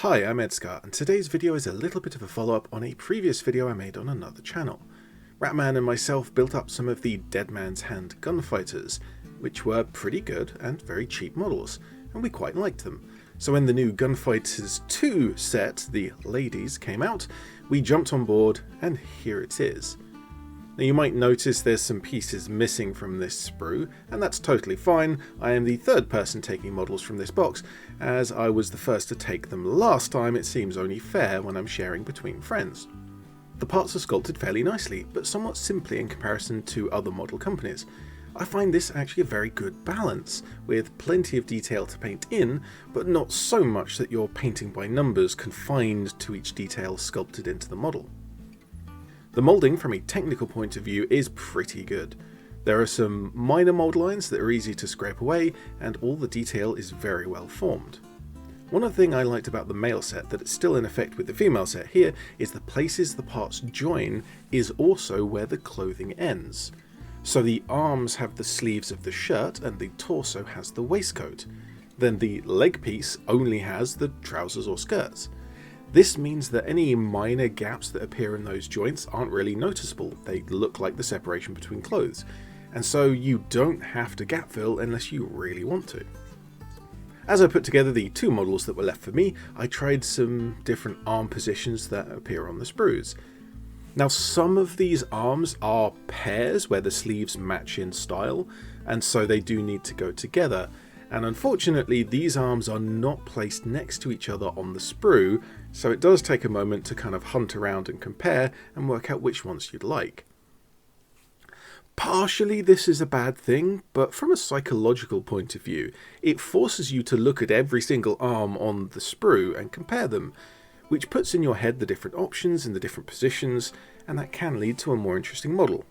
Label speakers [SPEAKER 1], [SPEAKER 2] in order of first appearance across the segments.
[SPEAKER 1] Hi, I'm ED-SKaR, and today's video is a little bit of a follow-up on a previous video I made on another channel. Ratman and myself built up some of the DeadMansHand Gunfighters, which were pretty good and very cheap models, and we quite liked them. So when the new Gunfighters 2 set, the ladies, came out, we jumped on board, and here it is. Now you might notice there's some pieces missing from this sprue, and that's totally fine. I am the third person taking models from this box. As I was the first to take them last time, it seems only fair when I'm sharing between friends. The parts are sculpted fairly nicely, but somewhat simply in comparison to other model companies. I find this actually a very good balance, with plenty of detail to paint in, but not so much that you're painting by numbers confined to each detail sculpted into the model. The moulding from a technical point of view is pretty good. There are some minor mould lines that are easy to scrape away, and all the detail is very well formed. One other thing I liked about the male set that it's still in effect with the female set here is the places the parts join is also where the clothing ends. So the arms have the sleeves of the shirt and the torso has the waistcoat. Then the leg piece only has the trousers or skirts. This means that any minor gaps that appear in those joints aren't really noticeable. They look like the separation between clothes. And so you don't have to gap fill unless you really want to. As I put together the two models that were left for me, I tried some different arm positions that appear on the sprues. Now some of these arms are pairs where the sleeves match in style, and so they do need to go together. And unfortunately these arms are not placed next to each other on the sprue, so it does take a moment to kind of hunt around and compare and work out which ones you'd like. Partially this is a bad thing, but from a psychological point of view, it forces you to look at every single arm on the sprue and compare them, which puts in your head the different options in the different positions, and that can lead to a more interesting model.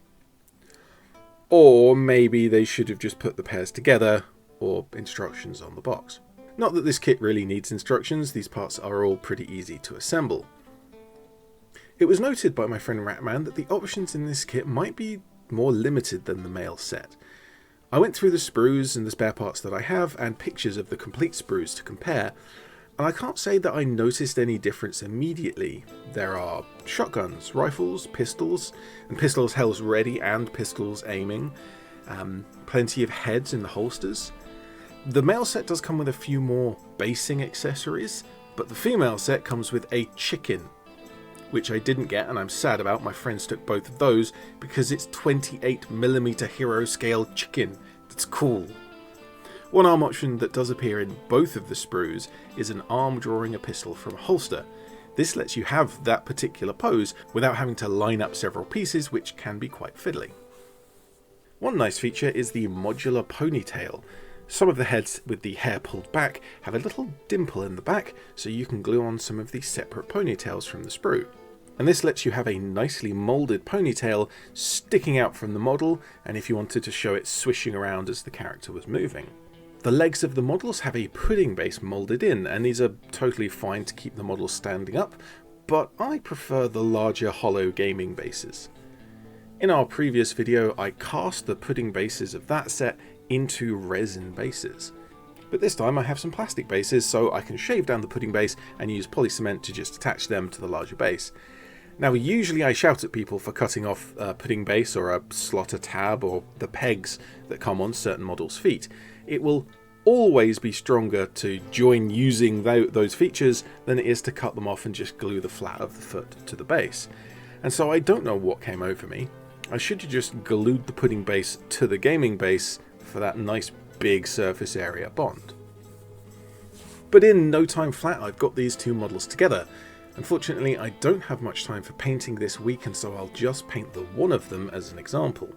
[SPEAKER 1] Or maybe they should have just put the pairs together, or instructions on the box. Not that this kit really needs instructions, these parts are all pretty easy to assemble. It was noted by my friend Ratman that the options in this kit might be more limited than the male set. I went through the sprues and the spare parts that I have and pictures of the complete sprues to compare, and I can't say that I noticed any difference immediately. There are shotguns, rifles, pistols, and pistols held ready and pistols aiming, plenty of heads in the holsters. The male set does come with a few more basing accessories, but the female set comes with a chicken, which I didn't get and I'm sad about. My friends took both of those because it's 28mm hero scale chicken. That's cool. One arm option that does appear in both of the sprues is an arm drawing a pistol from a holster. This lets you have that particular pose without having to line up several pieces, which can be quite fiddly. One nice feature is the modular ponytail. Some of the heads with the hair pulled back have a little dimple in the back, so you can glue on some of the separate ponytails from the sprue. And this lets you have a nicely moulded ponytail sticking out from the model, and if you wanted to show it swishing around as the character was moving. The legs of the models have a pudding base moulded in, and these are totally fine to keep the model standing up, but I prefer the larger hollow gaming bases. In our previous video I cast the pudding bases of that set into resin bases. But this time I have some plastic bases, so I can shave down the pudding base and use polycement to just attach them to the larger base. Now usually I shout at people for cutting off a pudding base or a slot, a tab, or the pegs that come on certain models' feet. It will always be stronger to join using those features than it is to cut them off and just glue the flat of the foot to the base. And so I don't know what came over me. I should have just glued the pudding base to the gaming base for that nice big surface area bond. But in no time flat I've got these two models together. Unfortunately I don't have much time for painting this week, and so I'll just paint the one of them as an example.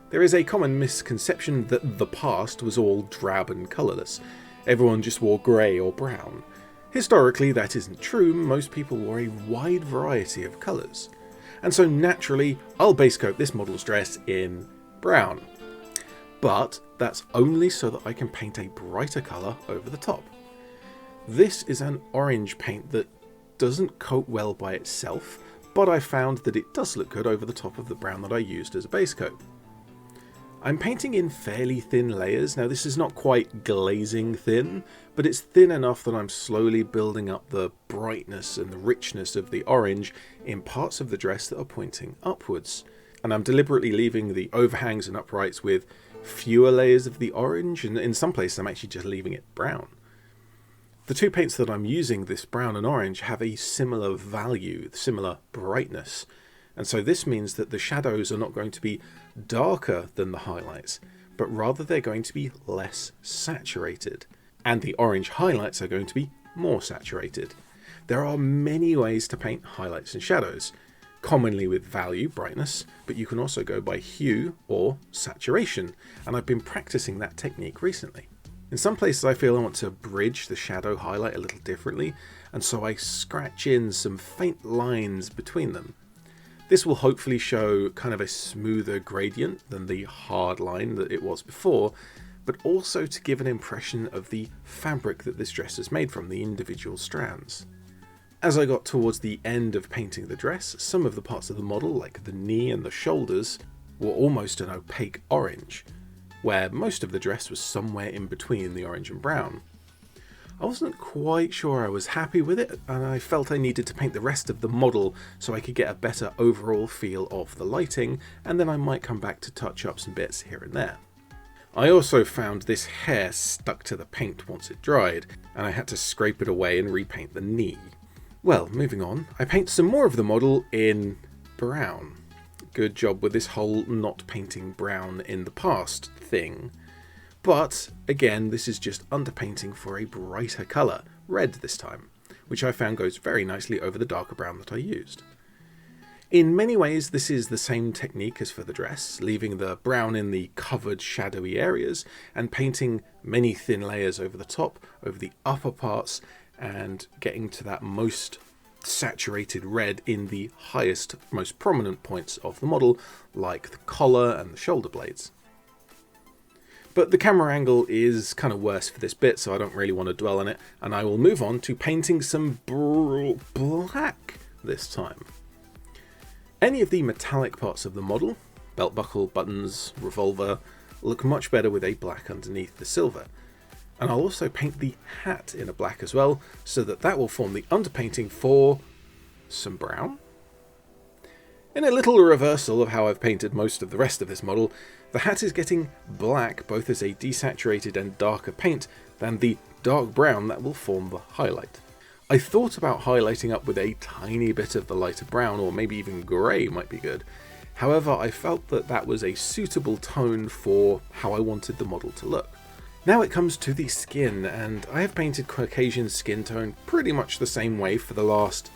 [SPEAKER 1] There is a common misconception that the past was all drab and colourless. Everyone just wore grey or brown. Historically that isn't true, most people wore a wide variety of colours. And so naturally I'll base coat this model's dress in brown. But that's only so that I can paint a brighter colour over the top. This is an orange paint that doesn't coat well by itself, but I found that it does look good over the top of the brown that I used as a base coat. I'm painting in fairly thin layers. Now this is not quite glazing thin, but it's thin enough that I'm slowly building up the brightness and the richness of the orange in parts of the dress that are pointing upwards. And I'm deliberately leaving the overhangs and uprights with fewer layers of the orange, and in some places I'm actually just leaving it brown. The two paints that I'm using, this brown and orange, have a similar value, similar brightness. And so this means that the shadows are not going to be darker than the highlights, but rather they're going to be less saturated. And the orange highlights are going to be more saturated. There are many ways to paint highlights and shadows, commonly with value, brightness, but you can also go by hue or saturation, and I've been practicing that technique recently. In some places I feel I want to bridge the shadow highlight a little differently, and so I scratch in some faint lines between them. This will hopefully show kind of a smoother gradient than the hard line that it was before, but also to give an impression of the fabric that this dress is made from, the individual strands. As I got towards the end of painting the dress, some of the parts of the model, like the knee and the shoulders, were almost an opaque orange, where most of the dress was somewhere in between the orange and brown. I wasn't quite sure I was happy with it, and I felt I needed to paint the rest of the model so I could get a better overall feel of the lighting, and then I might come back to touch up some bits here and there. I also found this hair stuck to the paint once it dried, and I had to scrape it away and repaint the knee. Well, moving on, I paint some more of the model in brown. Good job with this whole not painting brown in the past thing. But, again, this is just underpainting for a brighter colour, red this time, which I found goes very nicely over the darker brown that I used. In many ways, this is the same technique as for the dress, leaving the brown in the covered shadowy areas and painting many thin layers over the top, over the upper parts, and getting to that most saturated red in the highest, most prominent points of the model, like the collar and the shoulder blades. But the camera angle is kind of worse for this bit, so I don't really want to dwell on it, and I will move on to painting some black this time. Any of the metallic parts of the model, belt buckle, buttons, revolver, look much better with a black underneath the silver. And I'll also paint the hat in a black as well, so that will form the underpainting for some brown. In a little reversal of how I've painted most of the rest of this model, the hat is getting black both as a desaturated and darker paint than the dark brown that will form the highlight. I thought about highlighting up with a tiny bit of the lighter brown, or maybe even grey might be good. However, I felt that that was a suitable tone for how I wanted the model to look. Now it comes to the skin, and I have painted Caucasian skin tone pretty much the same way for the last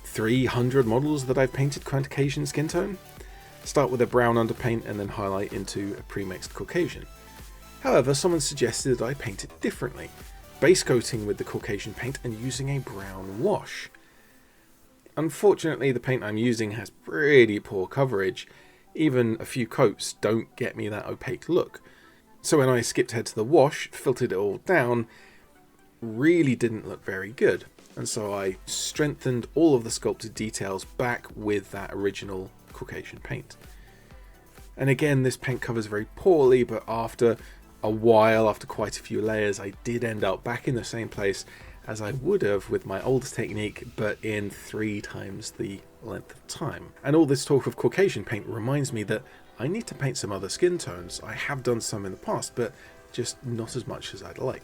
[SPEAKER 1] 300 models that I've painted Caucasian skin tone. Start with a brown underpaint and then highlight into a pre-mixed Caucasian. However, someone suggested that I paint it differently, base coating with the Caucasian paint and using a brown wash. Unfortunately, the paint I'm using has pretty poor coverage. Even a few coats don't get me that opaque look. So when I skipped ahead to the wash, filtered it all down, really didn't look very good. And so I strengthened all of the sculpted details back with that original Caucasian paint. And again, this paint covers very poorly, but after a while, after quite a few layers, I did end up back in the same place as I would have with my old technique, but in 3 times the length of time. And all this talk of Caucasian paint reminds me that I need to paint some other skin tones. I have done some in the past, but just not as much as I'd like.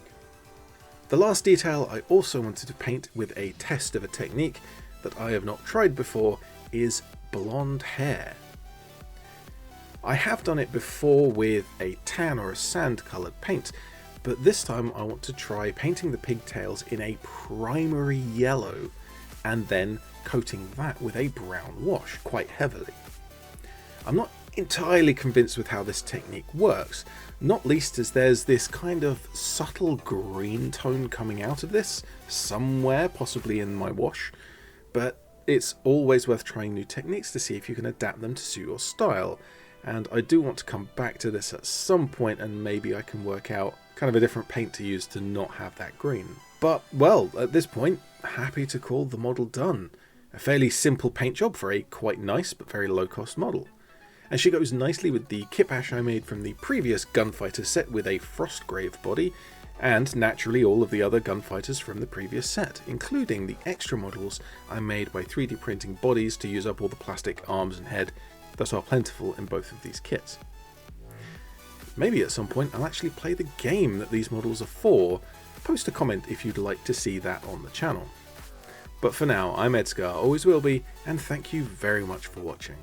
[SPEAKER 1] The last detail I also wanted to paint with a test of a technique that I have not tried before is blonde hair. I have done it before with a tan or a sand coloured paint, but this time I want to try painting the pigtails in a primary yellow and then coating that with a brown wash quite heavily. I'm not entirely convinced with how this technique works, not least as there's this kind of subtle green tone coming out of this somewhere, possibly in my wash, but it's always worth trying new techniques to see if you can adapt them to suit your style. And I do want to come back to this at some point, and maybe I can work out kind of a different paint to use to not have that green. But, well, at this point, happy to call the model done. A fairly simple paint job for a quite nice but very low cost model. and she goes nicely with the kit bash I made from the previous Gunfighter set with a Frostgrave body, and naturally all of the other Gunfighters from the previous set, including the extra models I made by 3D printing bodies to use up all the plastic arms and head that are plentiful in both of these kits. Maybe at some point I'll actually play the game that these models are for. Post a comment if you'd like to see that on the channel. But for now, I'm ED-SKaR, always will be, and thank you very much for watching.